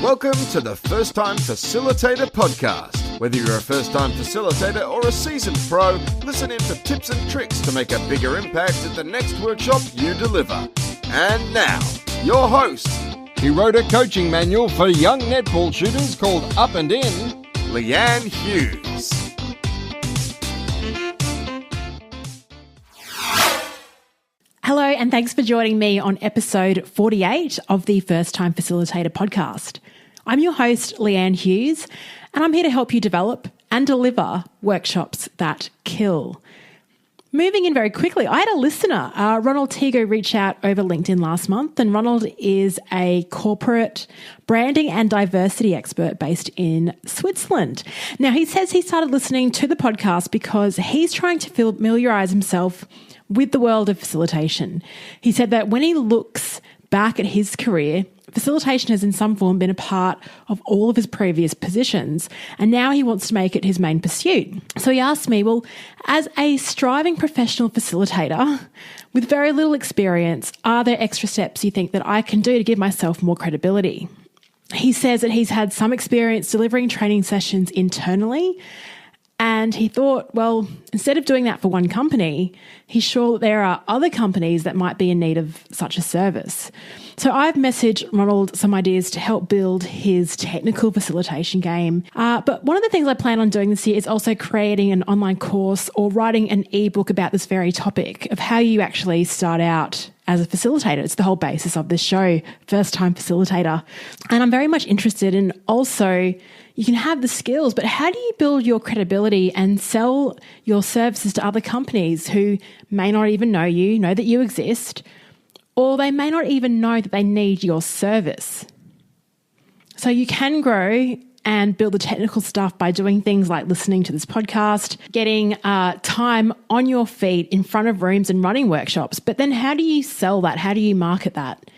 Welcome to the First Time Facilitator podcast. Whether you're a first-time facilitator or a seasoned pro, listen in for tips and tricks to make a bigger impact at the next workshop you deliver. And now, your host. He wrote a coaching manual for young netball shooters called Up and In, Leanne Hughes. Hello, and thanks for joining me on episode 48 of the First Time Facilitator podcast. I'm your host, Leanne Hughes, and I'm here to help you develop and deliver workshops that kill. Moving in very quickly, I had a listener, Ronald Tego, reach out over LinkedIn last month, and Ronald is a corporate branding and diversity expert based in Switzerland. Now, he says he started listening to the podcast because he's trying to familiarize himself with the world of facilitation. He said that when he looks back at his career, facilitation has in some form been a part of all of his previous positions, and now he wants to make it his main pursuit. So he asked me, well, as a striving professional facilitator with very little experience, are there extra steps you think that I can do to give myself more credibility? He says that he's had some experience delivering training sessions internally, and he thought, well, instead of doing that for one company, he's sure that there are other companies that might be in need of such a service. So I've messaged Ronald some ideas to help build his technical facilitation game. But one of the things I plan on doing this year is also creating an online course or writing an ebook about this very topic of how you actually start out as a facilitator. It's the whole basis of this show, First Time Facilitator. And I'm very much interested in also, you can have the skills, but how do you build your credibility and sell your services to other companies who may not even know that you exist, or they may not even know that they need your service? So you can grow and build the technical stuff by doing things like listening to this podcast, getting time on your feet in front of rooms and running workshops. But then how do you sell that? How do you market that?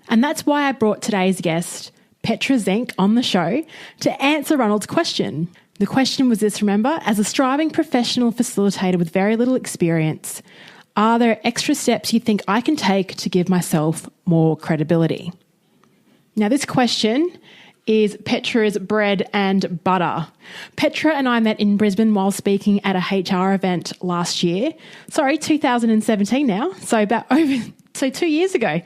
And that's why I brought today's guest, Petra Zink, on the show to answer Ronald's question. The question was this, remember, as a striving professional facilitator with very little experience, are there extra steps you think I can take to give myself more credibility? Now, this question is Petra's bread and butter. Petra and I met in Brisbane while speaking at a HR event last year. 2017 now, so 2 years ago.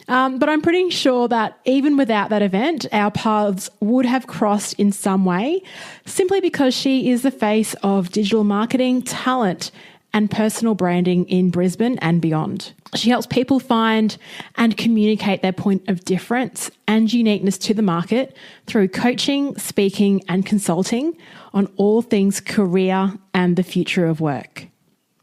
But I'm pretty sure that even without that event, our paths would have crossed in some way, simply because she is the face of digital marketing, talent, and personal branding in Brisbane and beyond. She helps people find and communicate their point of difference and uniqueness to the market through coaching, speaking, and consulting on all things career and the future of work.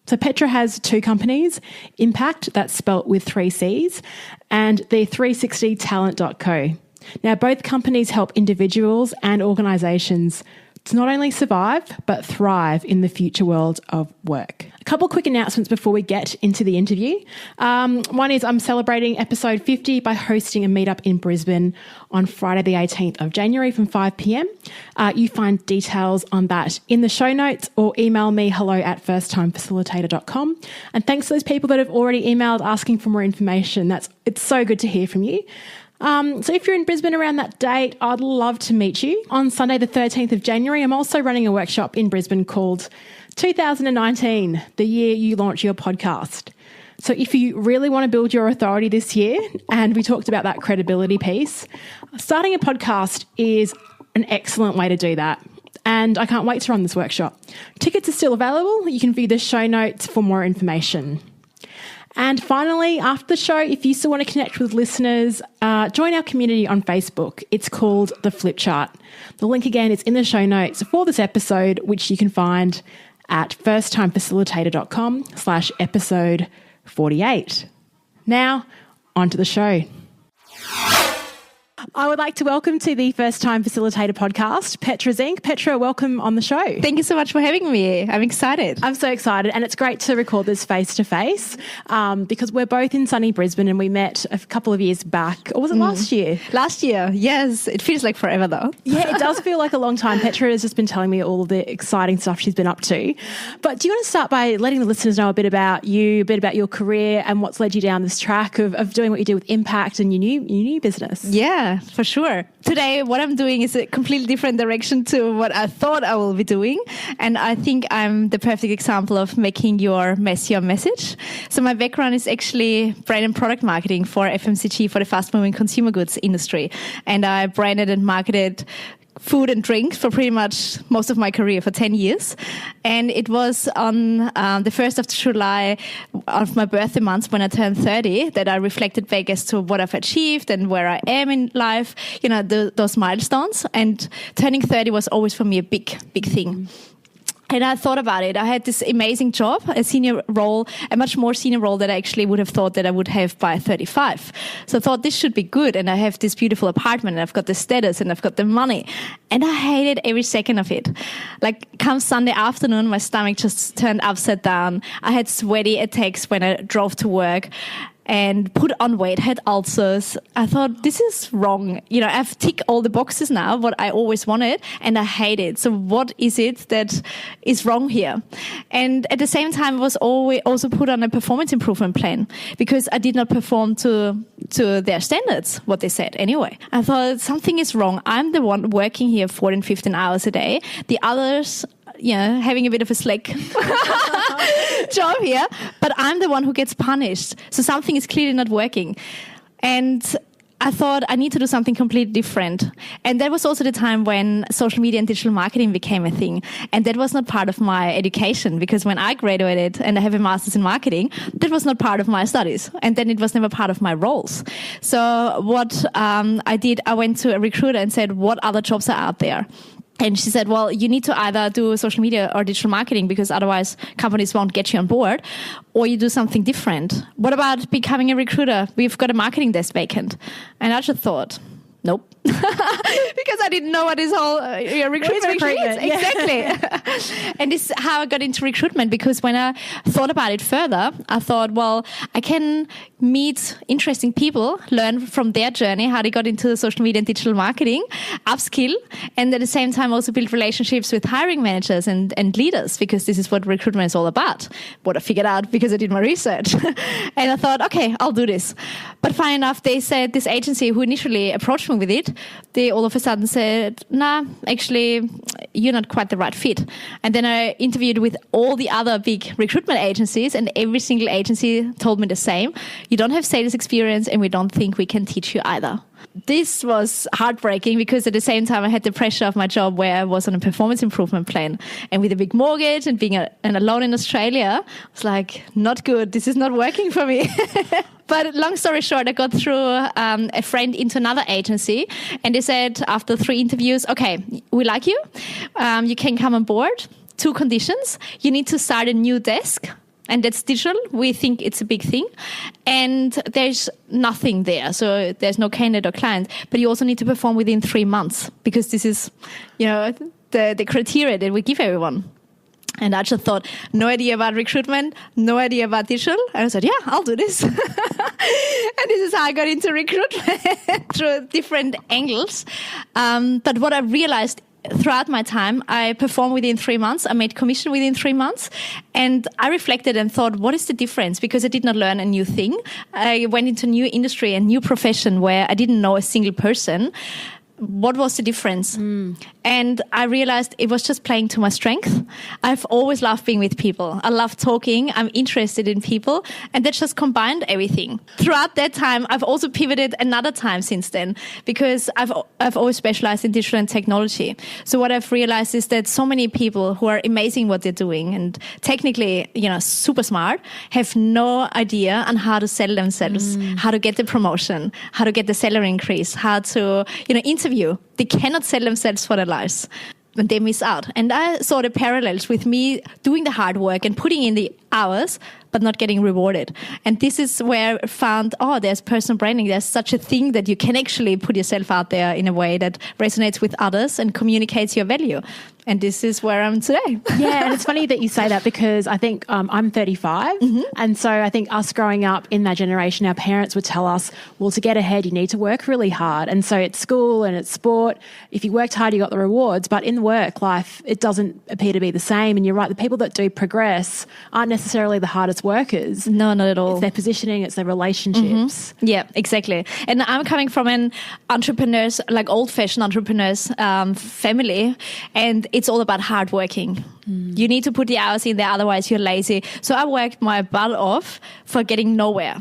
So Petra has two companies, Impact, that's spelt with 3 C's, and the 360talent.co. Now, both companies help individuals and organisations to not only survive, but thrive in the future world of work. A couple quick announcements before we get into the interview. One is I'm celebrating episode 50 by hosting a meetup in Brisbane on Friday the 18th of January from 5 p.m. You find details on that in the show notes or email me hello@firsttimefacilitator.com. And thanks to those people that have already emailed asking for more information. It's so good to hear from you. So if you're in Brisbane around that date, I'd love to meet you. On Sunday, the 13th of January, I'm also running a workshop in Brisbane called 2019, the year you launch your podcast. So if you really want to build your authority this year, and we talked about that credibility piece, starting a podcast is an excellent way to do that. And I can't wait to run this workshop. Tickets are still available. You can view the show notes for more information. And finally, after the show, if you still want to connect with listeners, join our community on Facebook. It's called The Flip Chart. The link again is in the show notes for this episode, which you can find at firsttimefacilitator.com/episode 48. Now, on to the show. I would like to welcome to the First Time Facilitator podcast, Petra Zink. Petra, welcome on the show. Thank you so much for having me. I'm excited. I'm so excited, and it's great to record this face-to-face because we're both in sunny Brisbane and we met a couple of years back. Or was it last year? Last year, yes. It feels like forever though. Yeah, it does feel like a long time. Petra has just been telling me all of the exciting stuff she's been up to. But do you want to start by letting the listeners know a bit about you, a bit about your career and what's led you down this track of doing what you do with Impact and your new business? Yeah, for sure. Today, what I'm doing is a completely different direction to what I thought I will be doing. And I think I'm the perfect example of making your mess your message. So my background is actually brand and product marketing for FMCG, for the fast-moving consumer goods industry. And I branded and marketed food and drink for pretty much most of my career, for 10 years. And it was on the 1st of July of my birthday month, when I turned 30, that I reflected back as to what I've achieved and where I am in life, those milestones. And turning 30 was always for me a big thing. And I thought about it. I had this amazing job, a senior role, a much more senior role that I actually would have thought that I would have by 35. So I thought this should be good. And I have this beautiful apartment and I've got the status and I've got the money. And I hated every second of it. Like come Sunday afternoon, my stomach just turned upside down. I had sweaty attacks when I drove to work and put on weight, had ulcers. I thought, this is wrong. I've ticked all the boxes now, what I always wanted, and I hate it. So what is it that is wrong here? And at the same time, I was always also put on a performance improvement plan because I did not perform to their standards, what they said anyway. I thought something is wrong. I'm the one working here 14, 15 hours a day. The others, having a bit of a slack job here, but I'm the one who gets punished. So something is clearly not working. And I thought I need to do something completely different. And that was also the time when social media and digital marketing became a thing. And that was not part of my education, because when I graduated and I have a master's in marketing, that was not part of my studies. And then it was never part of my roles. So what I did, I went to a recruiter and said, what other jobs are out there? And she said, well, you need to either do social media or digital marketing, because otherwise companies won't get you on board, or you do something different. What about becoming a recruiter? We've got a marketing desk vacant. And I just thought, nope. Because I didn't know what this whole recruitment is. Exactly. And this is how I got into recruitment, because when I thought about it further, I thought, well, I can meet interesting people, learn from their journey, how they got into social media and digital marketing, upskill, and at the same time also build relationships with hiring managers and leaders, because this is what recruitment is all about. What I figured out because I did my research. And I thought, okay, I'll do this. But funny enough, they said this agency who initially approached me with it, they all of a sudden said, nah, actually, you're not quite the right fit. And then I interviewed with all the other big recruitment agencies, and every single agency told me the same. You don't have sales experience, and we don't think we can teach you either. This was heartbreaking, because at the same time I had the pressure of my job where I was on a performance improvement plan, and with a big mortgage and being alone in Australia, I was like, not good. This is not working for me. But long story short, I got through a friend into another agency, and they said after 3 interviews, okay, we like you. You can come on board. 2 conditions. You need to start a new desk. And that's digital. We think it's a big thing. And there's nothing there. So there's no candidate or client. But you also need to perform within 3 months, because this is, the criteria that we give everyone. And I just thought, no idea about recruitment, no idea about digital. And I said, yeah, I'll do this. And this is how I got into recruitment through different angles. But what I realized throughout my time, I performed within 3 months. I made commission within 3 months. And I reflected and thought, what is the difference? Because I did not learn a new thing. I went into a new industry, a new profession where I didn't know a single person. What was the difference? And I realized it was just playing to my strength. I've always loved being with people. I love talking. I'm interested in people. And that just combined everything. Throughout that time, I've also pivoted another time since then, because I've always specialized in digital and technology. So what I've realized is that so many people who are amazing what they're doing and technically, super smart, have no idea on how to sell themselves, how to get the promotion, how to get the salary increase, how to, interview. They cannot sell themselves for their lives, and they miss out. And I saw the parallels with me doing the hard work and putting in the hours, but not getting rewarded. And this is where I found, there's personal branding. There's such a thing that you can actually put yourself out there in a way that resonates with others and communicates your value. And this is where I'm today. Yeah, and it's funny that you say that because I think I'm 35. And so I think us growing up in that generation, our parents would tell us, well, to get ahead, you need to work really hard. And so it's school and it's sport. If you worked hard, you got the rewards. But in work life, it doesn't appear to be the same. And you're right, the people that do progress aren't necessarily the hardest workers. No, not at all. It's their positioning, it's their relationships. Yeah, exactly. And I'm coming from an entrepreneurs, like old-fashioned entrepreneurs family, and it's all about hard working. You need to put the hours in there, otherwise you're lazy. So I worked my butt off for getting nowhere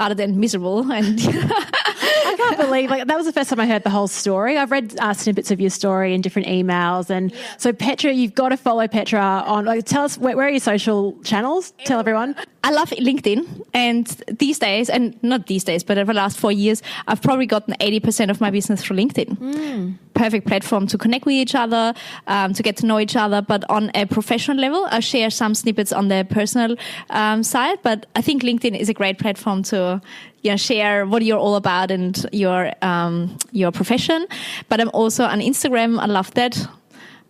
other than miserable. And I can't believe, like, that was the first time I heard the whole story. I've read snippets of your story in different emails. And so Petra, you've got to follow Petra on, like, tell us, where are your social channels? Tell everyone. I love LinkedIn, and these days, and not these days, but over the last 4 years, I've probably gotten 80% of my business through LinkedIn. Perfect platform to connect with each other, to get to know each other. But on a professional level, I share some snippets on the personal side. But I think LinkedIn is a great platform to share what you're all about and your profession. But I'm also on Instagram. I love that.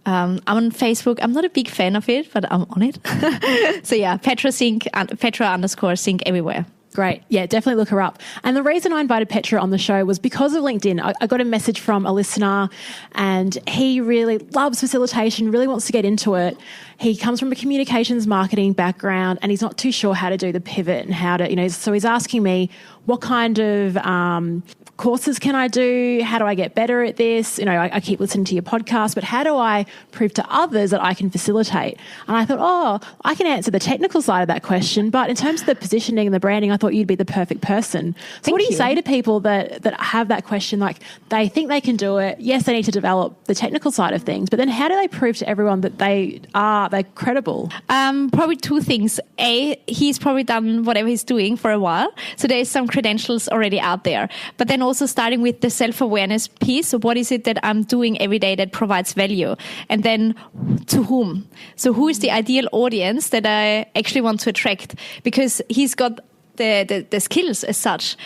I'm on Facebook. I'm not a big fan of it, but I'm on it. So yeah, Petra Zink, Petra_Zink everywhere. Great. Yeah, definitely look her up. And the reason I invited Petra on the show was because of LinkedIn. I got a message from a listener and he really loves facilitation, really wants to get into it. He comes from a communications marketing background and he's not too sure how to do the pivot and how to, so he's asking me, what kind of courses can I do? How do I get better at this? I keep listening to your podcast, but how do I prove to others that I can facilitate? And I thought, I can answer the technical side of that question, but in terms of the positioning and the branding, I thought you'd be the perfect person. So what do you say to people that have that question? Like, they think they can do it. Yes, they need to develop the technical side of things, but then how do they prove to everyone that they're credible? Probably two things. A, he's probably done whatever he's doing for a while, so there's some credentials already out there. But then also starting with the self-awareness piece. So what is it that I'm doing every day that provides value? And then to whom? So who is the ideal audience that I actually want to attract? Because he's got the skills as such.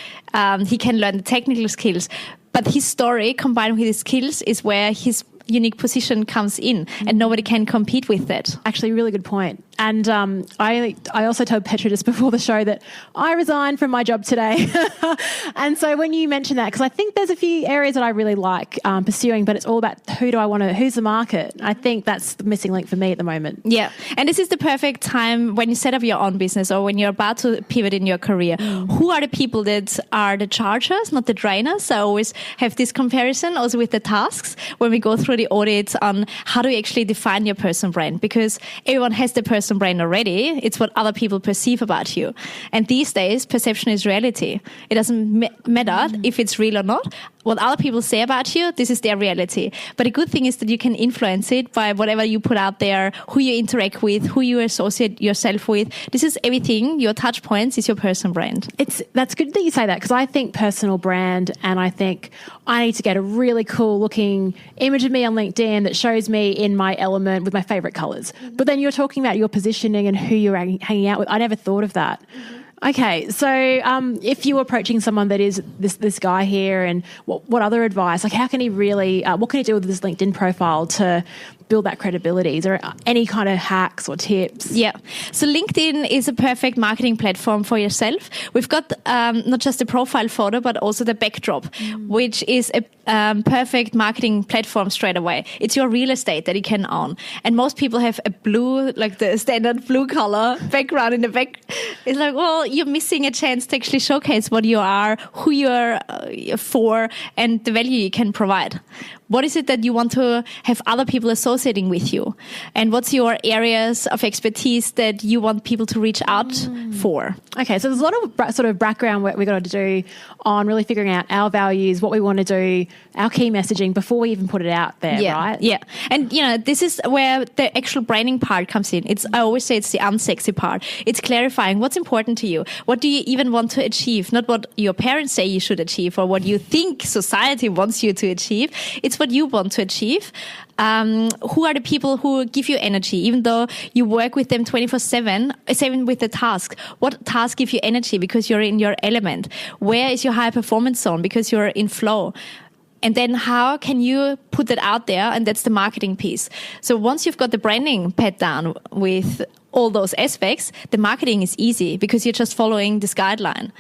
He can learn the technical skills. But his story combined with his skills is where his unique position comes in, and nobody can compete with that. Actually, really good point. And I also told Petra just before the show that I resigned from my job today. And so when you mentioned that, because I think there's a few areas that I really like pursuing, but it's all about who's the market? I think that's the missing link for me at the moment. Yeah. And this is the perfect time when you set up your own business or when you're about to pivot in your career. Who are the people that are the chargers, not the drainers? I always have this comparison also with the tasks when we go through the audits on how do you actually define your personal brand, because everyone has the personal brand already. It's what other people perceive about you. And these days, perception is reality. It doesn't matter if it's real or not. What other people say about you, this is their reality. But the good thing is that you can influence it by whatever you put out there, who you interact with, who you associate yourself with. This is everything. Your touch points is your personal brand. That's good that you say that, because I think personal brand, and I think I need to get a really cool looking image of me on LinkedIn that shows me in my element with my favorite colors. But then you're talking about your positioning and who you're hanging out with. I never thought of that. Okay, so if you were approaching someone that is this guy here, and what other advice? Like, how can he really? What can he do with this LinkedIn profile to build that credibility? Is there any kind of hacks or tips? Yeah. So LinkedIn is a perfect marketing platform for yourself. We've got not just the profile photo, but also the backdrop, which is a perfect marketing platform straight away. It's your real estate that you can own. And most people have a blue, like the standard blue color background in the back. It's like, well, you're missing a chance to actually showcase what you are, who you're for, and the value you can provide. What is it that you want to have other people associating with you? And what's your areas of expertise that you want people to reach out for? Okay, so there's a lot of sort of background work we've got to do on really figuring out our values, what we want to do, our key messaging before we even put it out there, right? Yeah. And, this is where the actual branding part comes in. I always say it's the unsexy part. It's clarifying what's important to you. What do you even want to achieve? Not what your parents say you should achieve or what you think society wants you to achieve. It's what you want to achieve. Who are the people who give you energy, even though you work with them 24/7, same with the task. What task give you energy because you're in your element? Where is your high performance zone because you're in flow? And then how can you put that out there? And that's the marketing piece. So once you've got the branding pad down with all those aspects, the marketing is easy because you're just following this guideline.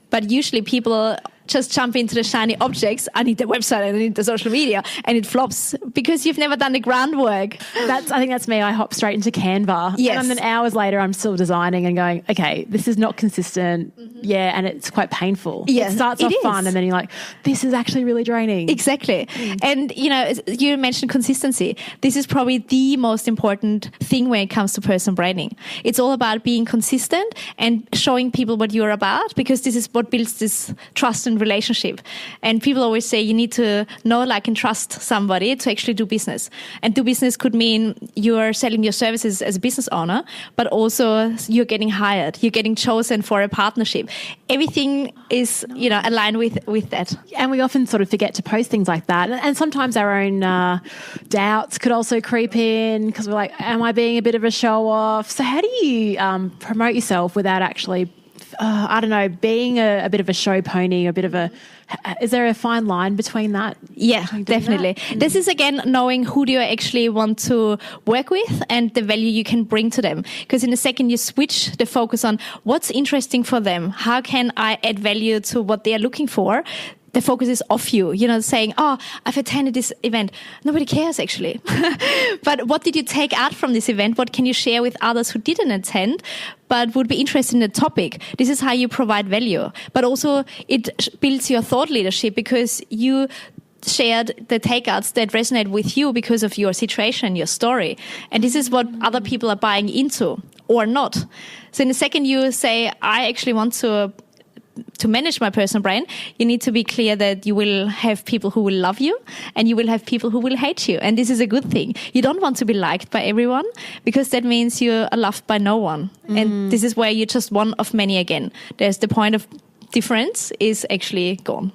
But usually people just jump into the shiny objects. I need the website, I need the social media, and it flops because you've never done the groundwork. I think that's me. I hop straight into Canva. Yes. And then hours later, I'm still designing and going, okay, this is not consistent. Yeah, and it's quite painful. Yes, it starts off fun, and then you're like, this is actually really draining. Exactly. And, you mentioned consistency. This is probably the most important thing when it comes to personal branding. It's all about being consistent and showing people what you're about, because this is what builds this trust and relationship. And people always say you need to know, like, and trust somebody to actually do business. And do business could mean you're selling your services as a business owner, but also you're getting hired, you're getting chosen for a partnership. Everything is, aligned with that. And we often sort of forget to post things like that. And sometimes our own doubts could also creep in because we're like, am I being a bit of a show off? So how do you promote yourself without actually, being a bit of a show pony, is there a fine line between that? Yeah, definitely. This is, again, knowing who do you actually want to work with and the value you can bring to them. Because in a second you switch the focus on what's interesting for them. How can I add value to what they are looking for? The focus is off you, saying, oh, I've attended this event. Nobody cares, actually. But what did you take out from this event? What can you share with others who didn't attend but would be interested in the topic? This is how you provide value. But also it builds your thought leadership because you shared the takeouts that resonate with you because of your situation, your story. And this is what other people are buying into or not. So in a second you say, I actually want to manage my personal brand, you need to be clear that you will have people who will love you and you will have people who will hate you. And this is a good thing. You don't want to be liked by everyone because that means you are loved by no one. And this is where you're just one of many again. There's the point of difference is actually gone.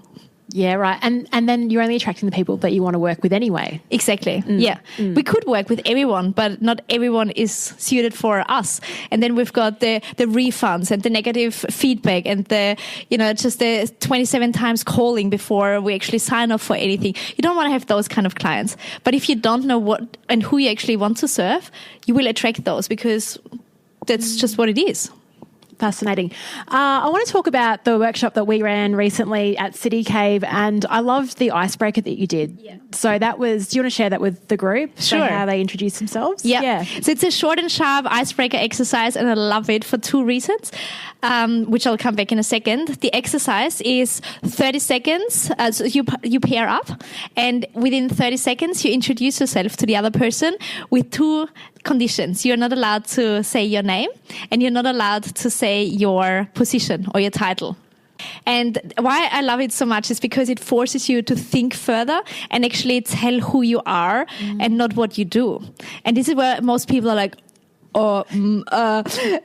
Yeah, right. And then you're only attracting the people that you want to work with anyway. Exactly. Yeah. We could work with everyone, but not everyone is suited for us. And then we've got the refunds and the negative feedback and just the 27 times calling before we actually sign off for anything. You don't want to have those kind of clients. But if you don't know what and who you actually want to serve, you will attract those because that's just what it is. Fascinating. I want to talk about the workshop that we ran recently at City Cave, and I loved the icebreaker that you did. Yeah. So do you want to share that with the group? Sure. So how they introduce themselves? Yeah. So it's a short and sharp icebreaker exercise, and I love it for two reasons, which I'll come back in a second. The exercise is 30 seconds. So you pair up, and within 30 seconds, you introduce yourself to the other person with two conditions. You're not allowed to say your name and you're not allowed to say your position or your title. And why I love it so much is because it forces you to think further and actually tell who you are and not what you do. And this is where most people are like,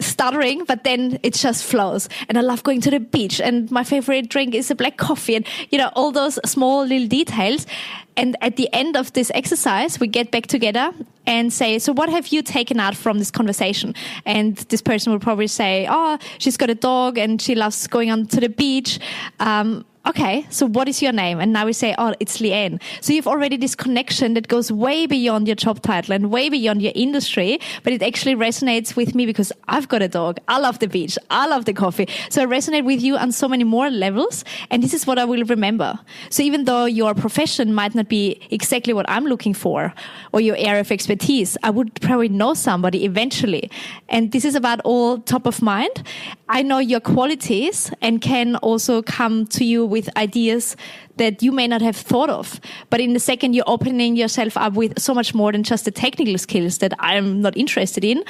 stuttering, but then it just flows. And I love going to the beach, and my favorite drink is a black coffee, and all those small little details. And at the end of this exercise, we get back together and say, so what have you taken out from this conversation? And this person will probably say, oh, she's got a dog and she loves going on to the beach. Okay, so what is your name? And now we say, oh, it's Leanne. So you've already this connection that goes way beyond your job title and way beyond your industry, but it actually resonates with me because I've got a dog. I love the beach. I love the coffee. So I resonate with you on so many more levels. And this is what I will remember. So even though your profession might not be exactly what I'm looking for or your area of expertise, I would probably know somebody eventually. And this is about all top of mind. I know your qualities and can also come to you with ideas that you may not have thought of. But in the second you're opening yourself up with so much more than just the technical skills that I'm not interested in,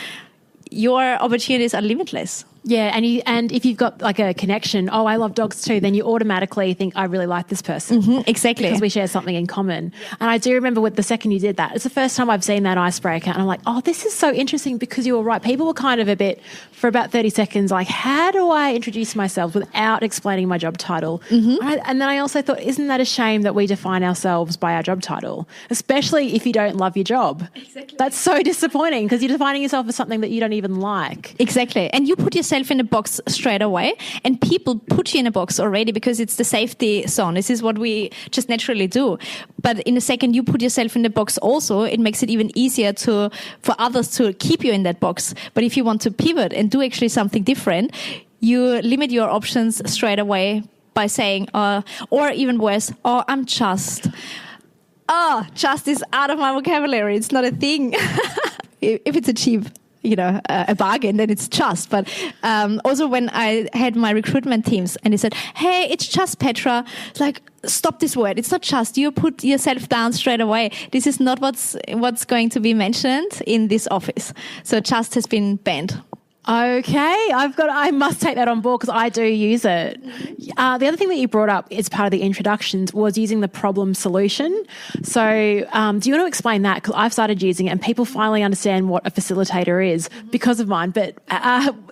your opportunities are limitless. Yeah, and if you've got like a connection, oh, I love dogs too, then you automatically think, I really like this person. Mm-hmm, exactly. Because we share something in common. Yeah. And I do remember with the second you did that, it's the first time I've seen that icebreaker, and I'm like, oh, this is so interesting because you were right. People were kind of for about 30 seconds, like, how do I introduce myself without explaining my job title? Mm-hmm. And then I also thought, isn't that a shame that we define ourselves by our job title, especially if you don't love your job? Exactly. That's so disappointing because you're defining yourself as something that you don't even like. Exactly. And you put yourself yourself in a box straight away, and people put you in a box already because it's the safety zone. This is what we just naturally do. But in a second you put yourself in the box also, it makes it even easier for others to keep you in that box. But if you want to pivot and do actually something different, you limit your options straight away by saying, or even worse, I'm just is out of my vocabulary. It's not a thing. If it's a cheap, a bargain, then it's just. But also when I had my recruitment teams and they said, hey, it's just, Petra, like, stop this word. It's not just. You put yourself down straight away. This is not what's going to be mentioned in this office. So just has been banned. Okay, I must take that on board because I do use it. The other thing that you brought up as part of the introductions was using the problem solution. So do you want to explain that? Because I've started using it and people finally understand what a facilitator is because of mine. But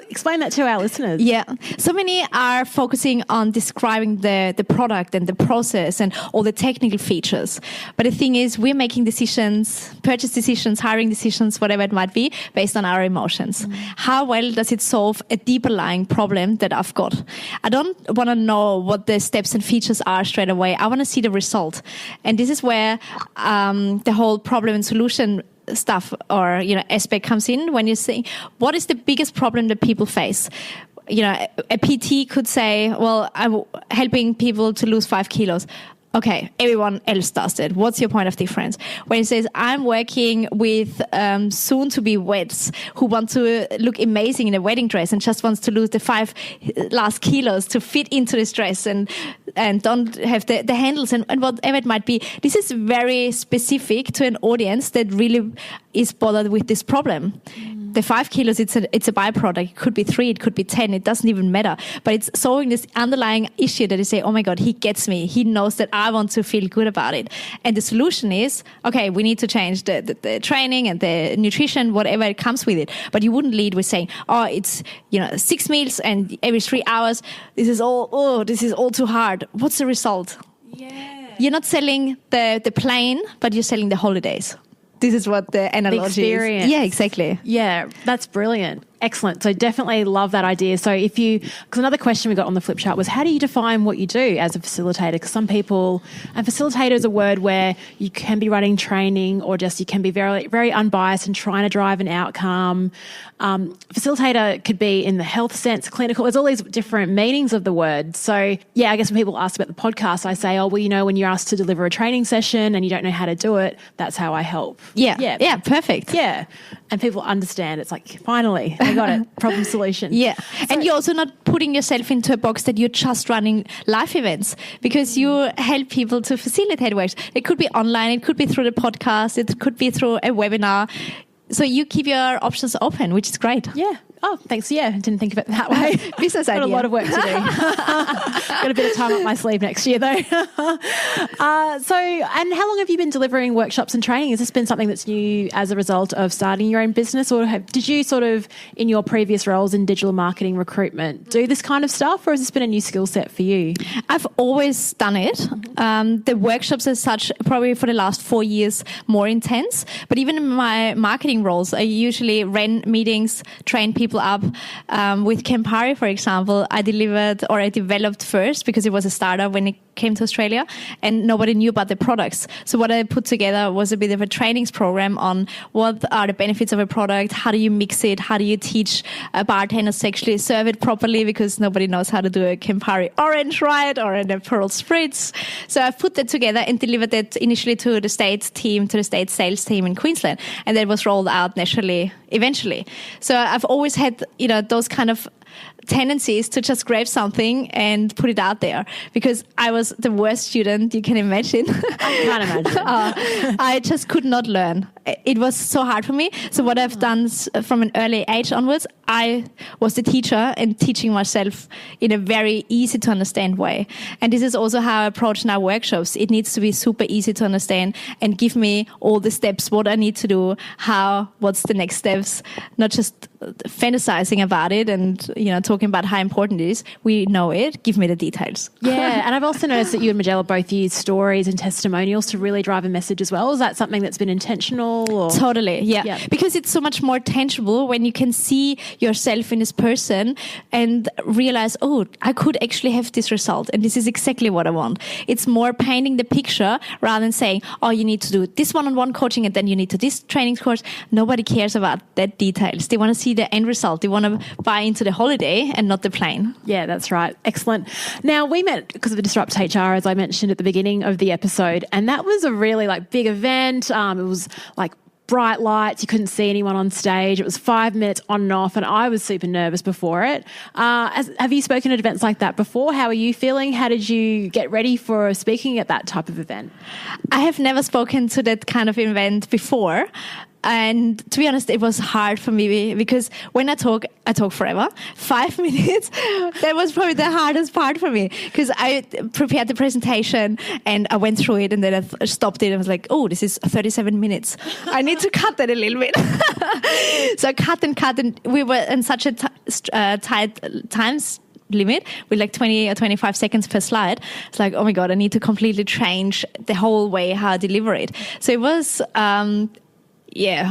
explain that to our listeners. Yeah, so many are focusing on describing the product and the process and all the technical features. But the thing is, we're making decisions, purchase decisions, hiring decisions, whatever it might be, based on our emotions. How well does it solve a deeper lying problem that I've got? I don't want to know what the steps and features are straight away. I want to see the result. And this is where the whole problem and solution stuff or aspect comes in, when you say, what is the biggest problem that people face? A PT could say, well, I'm helping people to lose 5 kilos. Okay, everyone else does that. What's your point of difference? When it says, I'm working with soon-to-be weds who want to look amazing in a wedding dress and just wants to lose the 5 last kilos to fit into this dress and don't have the handles and whatever it might be. This is very specific to an audience that really is bothered with this problem. The 5 kilos, it's a byproduct. It could be 3, it could be 10. It doesn't even matter. But it's solving this underlying issue that you say, oh my God, he gets me. He knows that I want to feel good about it. And the solution is, okay, we need to change the training and the nutrition, whatever it comes with it. But you wouldn't lead with saying, it's 6 meals and every 3 hours. This is all too hard. What's the result? Yeah. You're not selling the plane, but you're selling the holidays. This is what the analogy is. Yeah, exactly. Yeah, that's brilliant. Excellent. So definitely love that idea. So because another question we got on the flip chart was, how do you define what you do as a facilitator? Because some people, and facilitator is a word where you can be running training or just you can be very, very unbiased and trying to drive an outcome. Facilitator could be in the health sense, clinical. There's all these different meanings of the word. So yeah, I guess when people ask about the podcast, I say, when you're asked to deliver a training session and you don't know how to do it, that's how I help. Yeah, perfect. Yeah. And people understand. It's like, finally, I got it. Problem solution. Yeah. And you're also not putting yourself into a box that you're just running live events, because you help people to facilitate works. It could be online. It could be through the podcast. It could be through a webinar. So you keep your options open, which is great. Yeah. Oh, thanks. Yeah, didn't think of it that way. Business idea. Got a lot of work to do. Got a bit of time up my sleeve next year, though. And how long have you been delivering workshops and training? Has this been something that's new as a result of starting your own business, or did you sort of, in your previous roles in digital marketing recruitment, do this kind of stuff, or has this been a new skill set for you? I've always done it. The workshops as such, probably for the last 4 years, more intense. But even in my marketing roles, I usually ran meetings, trained people up. With Campari, for example, I developed first because it was a startup when it came to Australia and nobody knew about the products. So what I put together was a bit of a trainings program on what are the benefits of a product, how do you mix it, how do you teach bartenders to actually serve it properly, because nobody knows how to do a Campari orange right or an Pearl Spritz. So I put that together and delivered that initially to the state sales team in Queensland, and that was rolled out nationally eventually. So I've always had those kind of tendencies to just grab something and put it out there, because I was the worst student you can imagine. I can't imagine. I just could not learn. It was so hard for me. So what I've done from an early age onwards, I was the teacher and teaching myself in a very easy to understand way. And this is also how I approach now workshops. It needs to be super easy to understand and give me all the steps, what I need to do, what's the next steps, not just fantasizing about it and talking talking about how important it is. We know it. Give me the details. Yeah, and I've also noticed that you and Magella both use stories and testimonials to really drive a message as well. Is that something that's been intentional? Or? Totally, yeah. Because it's so much more tangible when you can see yourself in this person and realize, oh, I could actually have this result and this is exactly what I want. It's more painting the picture rather than saying, oh, you need to do this one-on-one coaching and then you need to this training course. Nobody cares about that details. They want to see the end result. They want to buy into the holiday and not the plane. Yeah, that's right. Excellent. Now, we met because of Disrupt HR, as I mentioned at the beginning of the episode, and that was a really big event. It was bright lights. You couldn't see anyone on stage. It was 5 minutes on and off, and I was super nervous before it. Have you spoken at events like that before? How are you feeling? How did you get ready for speaking at that type of event? I have never spoken to that kind of event before. And to be honest, it was hard for me because when I talk forever. 5 minutes, that was probably the hardest part for me because I prepared the presentation and I went through it and then I stopped it and was like, oh, this is 37 minutes. I need to cut that a little bit. So I cut and we were in such a tight times limit with 20 or 25 seconds per slide. It's like, oh my God, I need to completely change the whole way how I deliver it. So it was...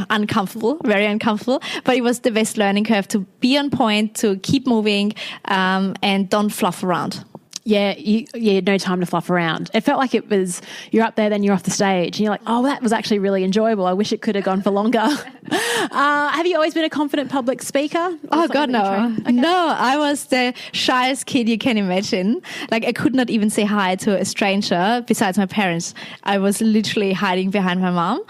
uncomfortable, very uncomfortable. But it was the best learning curve to be on point, to keep moving, and don't fluff around. Yeah, you had no time to fluff around. It felt like it was, you're up there, then you're off the stage. And you're like, oh, that was actually really enjoyable. I wish it could have gone for longer. Have you always been a confident public speaker? Oh, God, no. Okay. No, I was the shyest kid you can imagine. I could not even say hi to a stranger besides my parents. I was literally hiding behind my mom.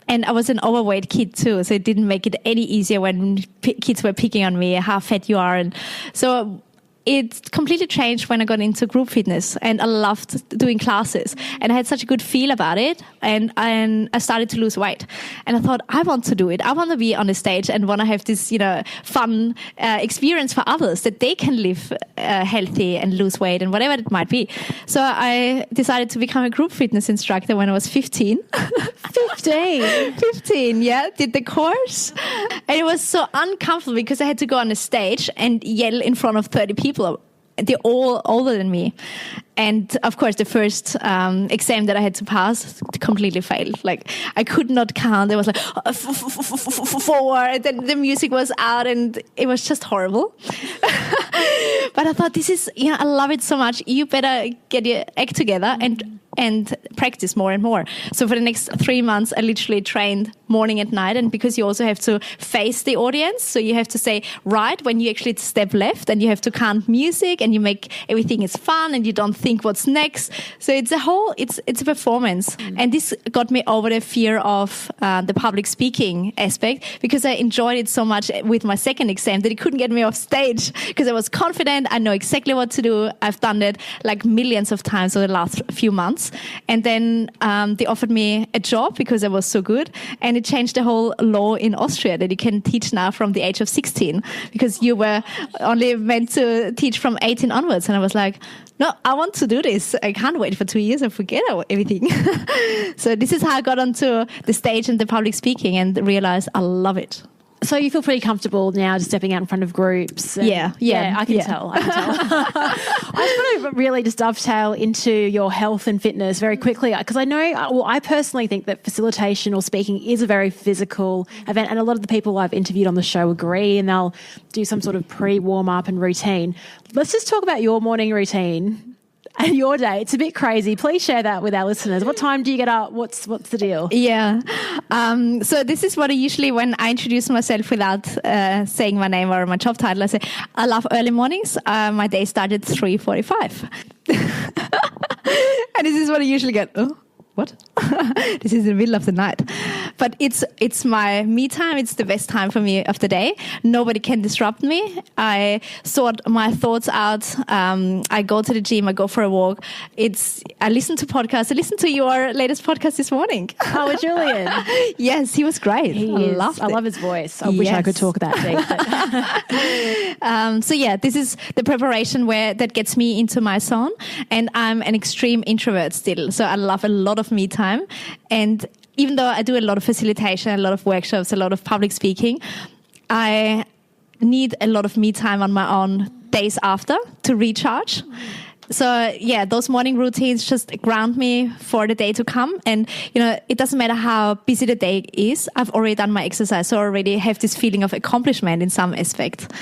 And I was an overweight kid too, so it didn't make it any easier when kids were picking on me, how fat you are. And so it completely changed when I got into group fitness and I loved doing classes and I had such a good feel about it and I started to lose weight and I thought I want to do it. I want to be on the stage and want to have this, fun experience for others that they can live healthy and lose weight and whatever it might be. So I decided to become a group fitness instructor when I was 15. 15, yeah. Did the course. And it was so uncomfortable because I had to go on the stage and yell in front of 30 people. They're all older than me. And of course, the first exam that I had to pass completely failed. I could not count. It was 4, and then the music was out and it was just horrible. But I thought, this is, I love it so much. You better get your act together and practice more and more. So for the next 3 months, I literally trained morning and night. And because you also have to face the audience, so you have to say right when you actually step left and you have to count music and you make everything is fun and you don't think what's next. So it's a performance. And this got me over the fear of the public speaking aspect because I enjoyed it so much with my second exam that it couldn't get me off stage because I was confident. I know exactly what to do. I've done it millions of times over the last few months. And then they offered me a job because I was so good. And it changed the whole law in Austria that you can teach now from the age of 16 because you were only meant to teach from 18 onwards. And I was like, no, I want to do this. I can't wait for 2 years and forget everything. So this is how I got onto the stage and the public speaking and realized I love it. So you feel pretty comfortable now just stepping out in front of groups? Yeah, I can tell. I just want to really just dovetail into your health and fitness very quickly because I know, I personally think that facilitation or speaking is a very physical event and a lot of the people I've interviewed on the show agree and they'll do some sort of pre-warm-up and routine. Let's just talk about your morning routine. And your day, it's a bit crazy. Please share that with our listeners. What time do you get up? What's the deal? Yeah. So this is what I usually, when I introduce myself without saying my name or my job title, I say, I love early mornings. My day started at 3:45. And this is what I usually get. Oh, what? This is in the middle of the night. But it's my me time. It's the best time for me of the day. Nobody can disrupt me. I sort my thoughts out. I go to the gym. I go for a walk. I listen to podcasts. I listened to your latest podcast this morning. Oh, with Julian. Yes, he was great. I love his voice. I wish I could talk that deep. So yeah, this is the preparation that gets me into my zone. And I'm an extreme introvert still. So I love a lot of me time. And even though I do a lot of facilitation, a lot of workshops, a lot of public speaking, I need a lot of me time on my own days after to recharge. So yeah, those morning routines just ground me for the day to come. And, it doesn't matter how busy the day is. I've already done my exercise. So I already have this feeling of accomplishment in some aspect.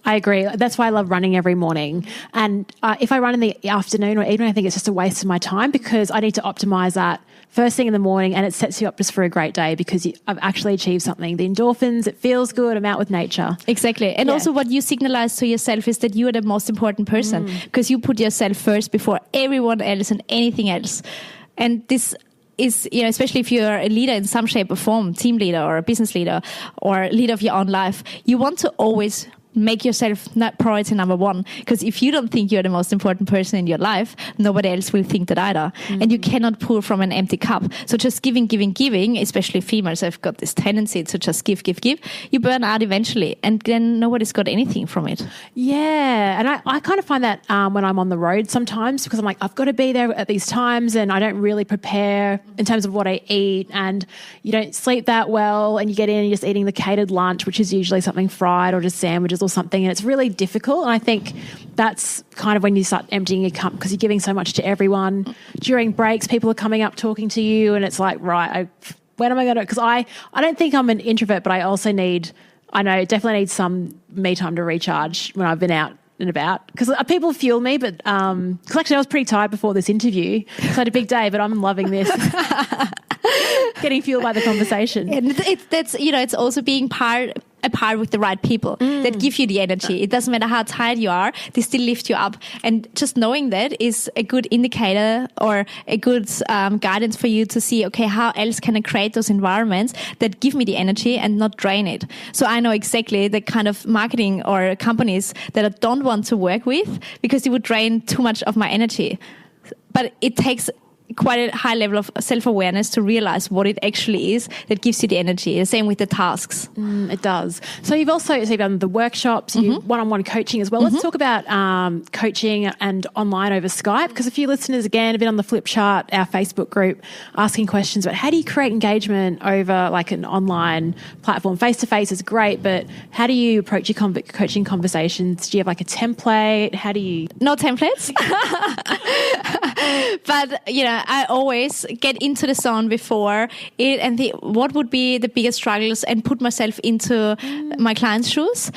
I agree. That's why I love running every morning. And if I run in the afternoon or evening, I think it's just a waste of my time because I need to optimize that first thing in the morning, and it sets you up just for a great day because I've actually achieved something. The endorphins, it feels good. I'm out with nature. Exactly. And also what you signalize to yourself is that you are the most important person because you put yourself first before everyone else and anything else. And this is, especially if you're a leader in some shape or form, team leader or a business leader or leader of your own life, you want to always make yourself not priority number one, because if you don't think you're the most important person in your life, nobody else will think that either. And you cannot pour from an empty cup. So just giving, especially females have got this tendency to just give, you burn out eventually, and then nobody's got anything from it. Yeah, and I kind of find that when I'm on the road sometimes, because I'm like, I've got to be there at these times, and I don't really prepare in terms of what I eat, and you don't sleep that well, and you get in and you're just eating the catered lunch, which is usually something fried or just sandwiches or something, and it's really difficult. And I think that's kind of when you start emptying your cup because you're giving so much to everyone. During breaks, people are coming up talking to you, and it's like, right, when am I going to? Because I don't think I'm an introvert, but I also definitely need some me time to recharge when I've been out and about, because people fuel me, but because actually I was pretty tired before this interview, so I had a big day, but I'm loving this. Getting fueled by the conversation. And it's also being apart with the right people that give you the energy. It doesn't matter how tired you are, they still lift you up. And just knowing that is a good indicator or a good guidance for you to see, okay, how else can I create those environments that give me the energy and not drain it? So I know exactly the kind of marketing or companies that I don't want to work with because it would drain too much of my energy. But it takes quite a high level of self-awareness to realize what it actually is that gives you the energy. The same with the tasks. It does. So you've done the workshops, you one-on-one coaching as well. Let's talk about coaching and online over Skype, because a few listeners, again, have been on the flip chart, our Facebook group, asking questions about how do you create engagement over like an online platform? Face-to-face is great, but how do you approach your coaching conversations? Do you have like a template? How do you... No templates. But, I always get into the zone before it and what would be the biggest struggles and put myself into my clients' shoes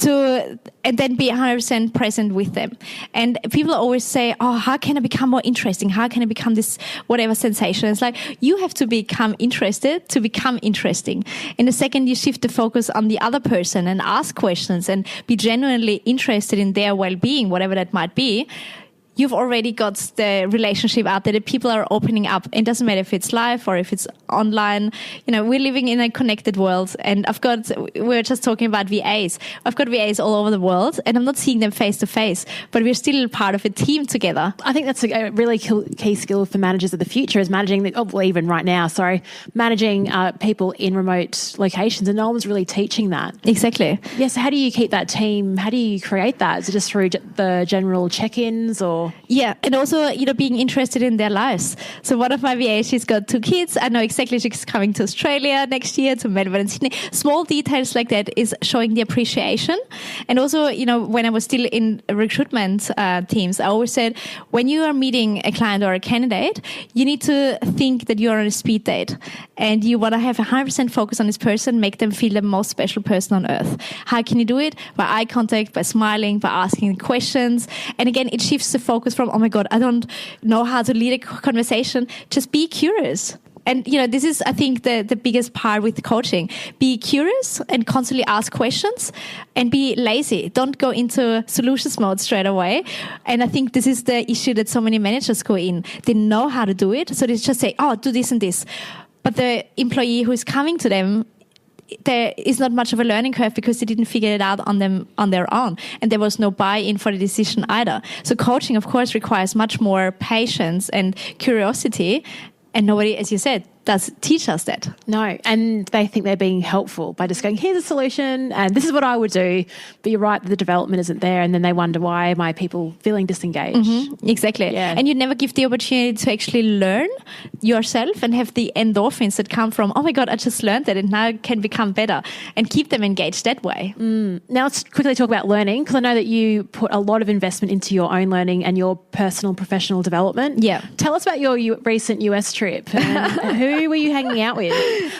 and then be 100% present with them. And people always say, oh, how can I become more interesting? How can I become this whatever sensation? It's like, you have to become interested to become interesting. In the second you shift the focus on the other person and ask questions and be genuinely interested in their well-being, whatever that might be, you've already got the relationship out there that people are opening up. It doesn't matter if it's live or if it's online. We're living in a connected world, and we're just talking about VAs. I've got VAs all over the world, and I'm not seeing them face to face, but we're still part of a team together. I think that's a really key skill for managers of the future, is managing managing people in remote locations, and no one's really teaching that. Exactly. Yes. So how do you keep that team? How do you create that? Is it just through the general check-ins or? Yeah, and also, being interested in their lives. So one of my VAs, she's got 2 kids. I know exactly she's coming to Australia next year, to Melbourne and Sydney. Small details like that is showing the appreciation. And also, when I was still in recruitment teams, I always said, when you are meeting a client or a candidate, you need to think that you're on a speed date and you want to have 100% focus on this person, make them feel the most special person on earth. How can you do it? By eye contact, by smiling, by asking questions. And again, it shifts the focus from, oh my God, I don't know how to lead a conversation. Just be curious. And, this is, I think, the biggest part with coaching. Be curious and constantly ask questions and be lazy. Don't go into solutions mode straight away. And I think this is the issue that so many managers go in. They know how to do it. So they just say, oh, do this and this. But the employee who is coming to them, there is not much of a learning curve because they didn't figure it out on their own, and there was no buy-in for the decision either. So coaching, of course, requires much more patience and curiosity, and nobody, as you said, does teach us that. No, and they think they're being helpful by just going, here's a solution, and this is what I would do. But you're right, the development isn't there, and then they wonder, why am I people feeling disengaged? Exactly. Yeah. And you never give the opportunity to actually learn yourself and have the endorphins that come from, oh my God, I just learned that and now I can become better, and keep them engaged that way. Now let's quickly talk about learning, because I know that you put a lot of investment into your own learning and your personal and professional development. Yeah. Tell us about your recent US trip. And who were you hanging out with?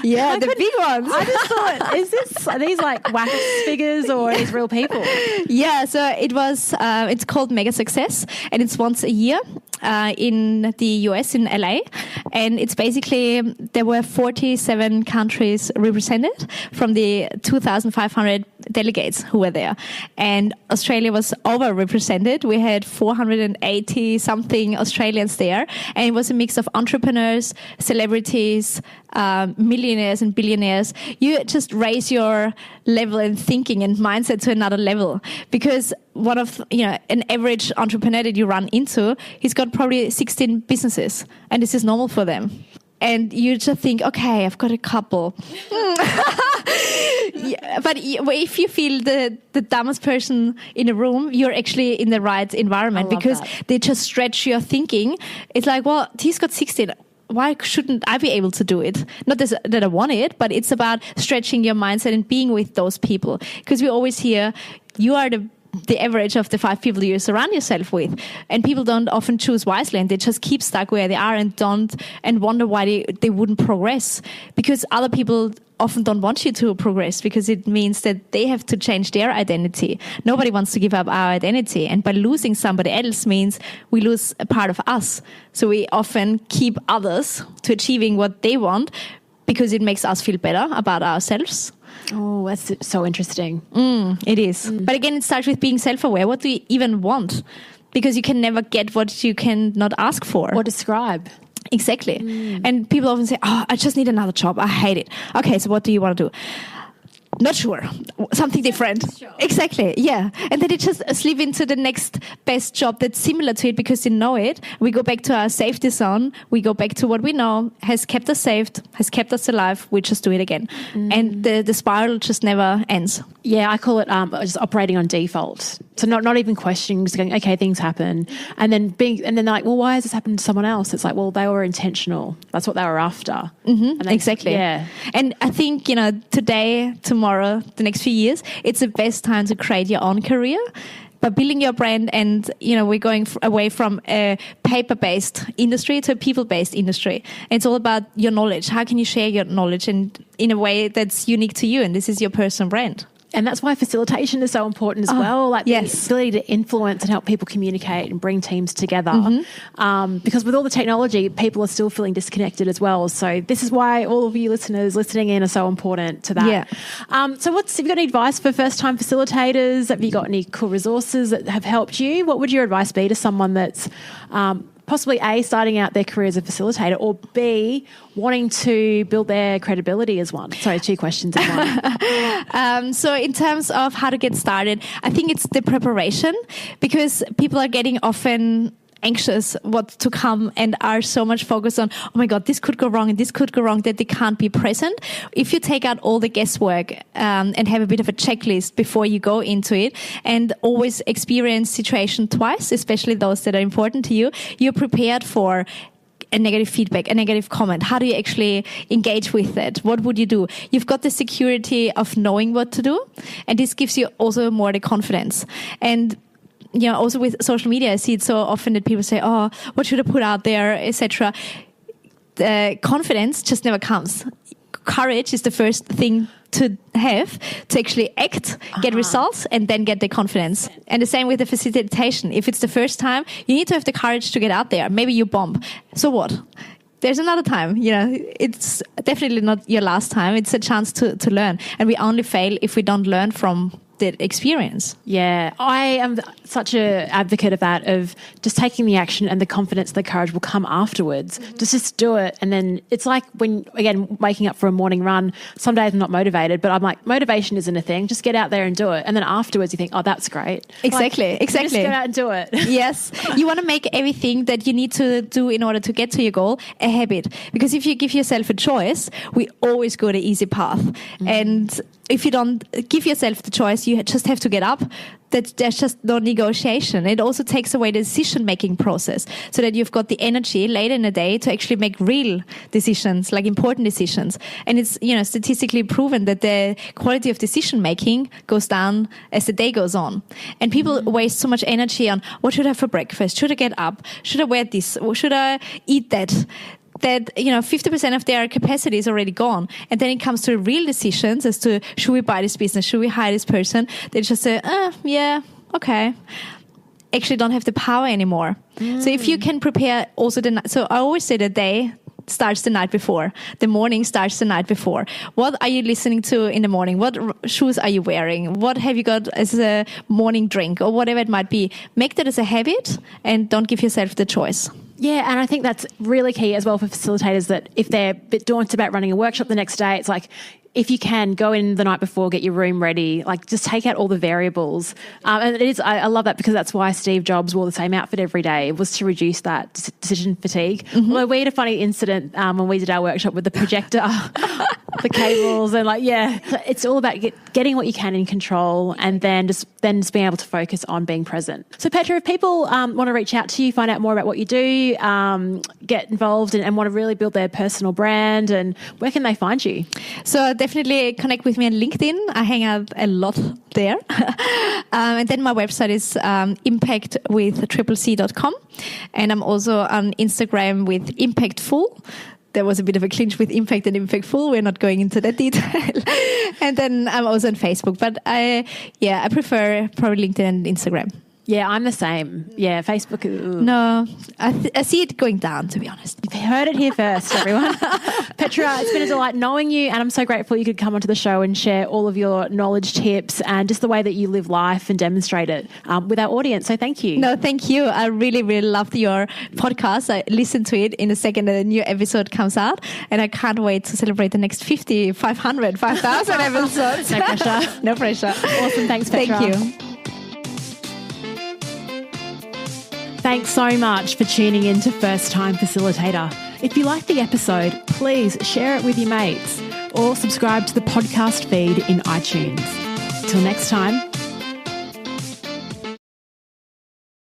Yeah, the big ones. I just thought, are these like wax figures or are these real people? Yeah, so it was, it's called Mega Success, and it's once a year in the US, in LA. And it's basically, there were 47 countries represented from the 2,500 delegates who were there. And Australia was overrepresented. We had 480 something Australians there. And it was a mix of entrepreneurs, celebrities, millionaires and billionaires. You just raise your level in thinking and mindset to another level, because one of, an average entrepreneur that you run into, he's got probably 16 businesses, and this is normal for them. And you just think, okay, I've got a couple. Yeah, but if you feel the dumbest person in a room, you're actually in the right environment, because they just stretch your thinking. It's like, well, he's got 16. Why shouldn't I be able to do it? Not that I want it, but it's about stretching your mindset and being with those people. Because we always hear, you are the average of the 5 people you surround yourself with. And people don't often choose wisely, and they just keep stuck where they are and wonder why they wouldn't progress. Because other people often don't want you to progress, because it means that they have to change their identity. Nobody wants to give up our identity. And by losing somebody else means we lose a part of us. So we often keep others to achieving what they want, because it makes us feel better about ourselves. Oh, that's so interesting. It is. But again, it starts with being self-aware. What do you even want? Because you can never get what you cannot ask for. Or describe. Exactly. And people often say, oh, I just need another job. I hate it. Okay, so what do you want to do? Not sure. Something different. Exactly. Yeah. And then they just slip into the next best job that's similar to it, because they know it. We go back to our safety zone. We go back to what we know has kept us safe, has kept us alive. We just do it again. And the spiral just never ends. Yeah, I call it just operating on default. So not even questioning, just going, okay, things happen. And then they're like, well, why has this happened to someone else? It's like, well, they were intentional. That's what they were after. Exactly. Yeah. And I think, today, tomorrow, the next few years, it's the best time to create your own career by building your brand. And, we're going away from a paper-based industry to a people-based industry. And it's all about your knowledge. How can you share your knowledge in a way that's unique to you? And this is your personal brand. And that's why facilitation is so important as well. Like the ability to influence and help people communicate and bring teams together. Because with all the technology, people are still feeling disconnected as well. So this is why all of you listeners listening in are so important to that. Yeah. So have you got any advice for first-time facilitators? Have you got any cool resources that have helped you? What would your advice be to someone that's possibly A, starting out their career as a facilitator, or B, wanting to build their credibility as one? Sorry, 2 questions in one. So in terms of how to get started, I think it's the preparation, because people are getting often anxious what to come and are so much focused on, oh my God, this could go wrong and this could go wrong, that they can't be present. If you take out all the guesswork and have a bit of a checklist before you go into it, and always experience situation twice, especially those that are important to you, you're prepared for a negative feedback, a negative comment. How do you actually engage with that? What would you do? You've got the security of knowing what to do, and this gives you also more the confidence. And also with social media, I see it so often that people say, oh, what should I put out there, etc. The confidence just never comes. Courage is the first thing to have to actually act, get results, and then get the confidence. And the same with the facilitation. If it's the first time, you need to have the courage to get out there. Maybe you bomb. So what? There's another time. It's definitely not your last time. It's a chance to learn. And we only fail if we don't learn from that experience. Yeah, I am such an advocate of that, of just taking the action, and the confidence, the courage will come afterwards. Just do it. And then it's like when, again, waking up for a morning run, some days I'm not motivated, but I'm like, motivation isn't a thing. Just get out there and do it. And then afterwards you think, oh, that's great. Exactly. Just get out and do it. Yes. You want to make everything that you need to do in order to get to your goal a habit. Because if you give yourself a choice, we always go the easy path. And if you don't give yourself the choice, you just have to get up. That there's just no negotiation. It also takes away the decision-making process, so that you've got the energy later in the day to actually make real decisions, like important decisions. And it's, statistically proven that the quality of decision-making goes down as the day goes on. And people waste so much energy on, what should I have for breakfast? Should I get up? Should I wear this? Or should I eat that? That 50% of their capacity is already gone. And then it comes to real decisions as to, should we buy this business? Should we hire this person? They just say, yeah, okay. Actually don't have the power anymore. So if you can prepare also so I always say the day starts the night before. The morning starts the night before. What are you listening to in the morning? What shoes are you wearing? What have you got as a morning drink, or whatever it might be? Make that as a habit and don't give yourself the choice. Yeah, and I think that's really key as well for facilitators, that if they're a bit daunted about running a workshop the next day, it's like, if you can, go in the night before, get your room ready, like just take out all the variables. And it is, I love that, because that's why Steve Jobs wore the same outfit every day, was to reduce that decision fatigue. Although we had a funny incident when we did our workshop with the projector, the cables, and it's all about getting what you can in control, and then just being able to focus on being present. So Petra, if people want to reach out to you, find out more about what you do, get involved and want to really build their personal brand, and where can they find you? So definitely connect with me on LinkedIn. I hang out a lot there. And then my website is impactwith.com. And I'm also on Instagram with Impactful. There was a bit of a clinch with Impact and Impactful. We're not going into that detail. And then I'm also on Facebook. But I prefer probably LinkedIn and Instagram. Yeah, I'm the same. Yeah, Facebook. No, I see it going down, to be honest. You've heard it here first, everyone. Petra, it's been a delight knowing you, and I'm so grateful you could come onto the show and share all of your knowledge, tips, and just the way that you live life and demonstrate it with our audience. So thank you. No, thank you. I really, really loved your podcast. I listened to it in a second a new episode comes out, and I can't wait to celebrate the next 50, 500, 5,000 episodes. No pressure. No pressure. Awesome. Thanks, Petra. Thank you. Thanks so much for tuning in to First Time Facilitator. If you like the episode, please share it with your mates or subscribe to the podcast feed in iTunes. Till next time,